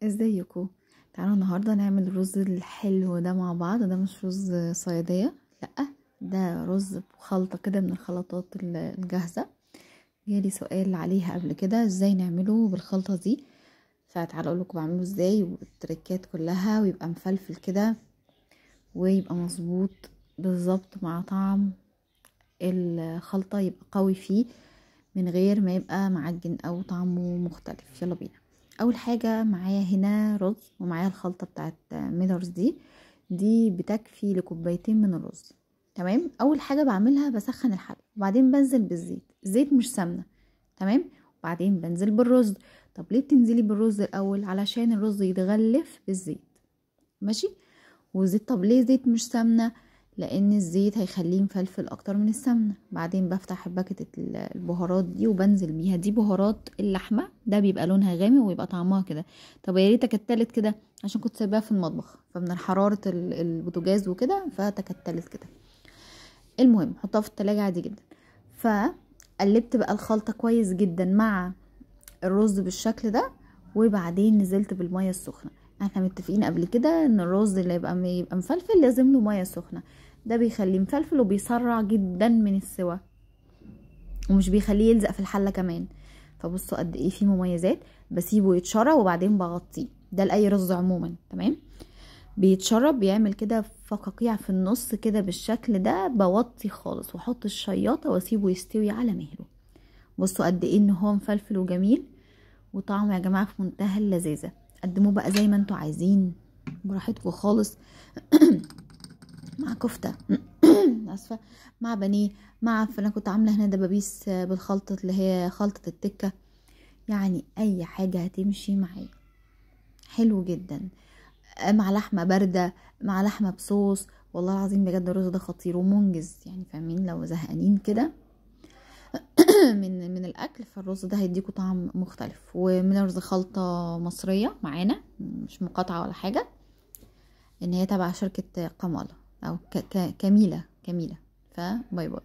ازيكم؟ تعالوا النهارده نعمل الرز الحلو ده مع بعض. ده مش رز صياديه، لا، ده رز بخلطه كده من الخلطات الجاهزه. جالي سؤال عليها قبل كده ازاي نعمله بالخلطه دي، فتعالوا اقول لكم بعمله ازاي والتركات كلها، ويبقى مفلفل كده ويبقى مظبوط بالظبط مع طعم الخلطه، يبقى قوي فيه من غير ما يبقى معجن او طعمه مختلف. يلا بينا. اول حاجه معايا هنا رز، ومعايا الخلطه بتاعت ميلرز دي بتكفي لكوبايتين من الرز. تمام. اول حاجه بعملها بسخن الحله، وبعدين بنزل بالزيت، الزيت مش سمنه. تمام. وبعدين بنزل بالرز. طب ليه بتنزلي بالرز الاول؟ علشان الرز يتغلف بالزيت. ماشي. وزيت، طب ليه زيت مش سمنه؟ لان الزيت هيخليه مفلفل اكتر من السمنه. بعدين بفتح باكت البهارات دي وبنزل بيها. دي بهارات اللحمه، ده بيبقى لونها غامق ويبقى طعمها كده. طب يا ريت تكتلت كده عشان كنت سايباها في المطبخ، فمن حراره البوتاجاز وكده فتكتلت كده. المهم حطها في التلاجة عادي جدا. فقلبت بقى الخلطه كويس جدا مع الرز بالشكل ده، وبعدين نزلت بالميه السخنه. احنا متفقين قبل كده ان الرز اللي يبقى مفلفل لازم له ميه سخنه. ده بيخليه مفلفل وبيسرع جدا من السوى، ومش بيخليه يلزق في الحله كمان. فبصوا قد ايه فيه مميزات. بسيبه يتشرب وبعدين بغطيه. ده لاي رز عموما. تمام. بيتشرب، بيعمل كده فقاقيع في النص كده بالشكل ده. بوطي خالص واحط الشياطه واسيبه يستوي على مهله. بصوا قد ايه ان هو مفلفل وجميل، وطعمه يا جماعه في منتهى اللذاذه. قدموه بقى زي ما انتوا عايزين براحتكم خالص. مع كفته اسفه، مع بانيه، مع انا كنت عامله هنا دبابيس بالخلطه اللي هي خلطه التكه. يعني اي حاجه هتمشي معايا. حلو جدا. مع لحمه بارده، مع لحمه بصوص. والله العظيم بجد الرز ده خطير ومنجز. يعني فاهمين، لو زهقانين كده من الاكل، فالرز ده هيديكوا طعم مختلف. ومن رز خلطه مصريه معانا، مش مقاطعه ولا حاجه، ان هي تبع شركه قمالة او كميله. فباي باي.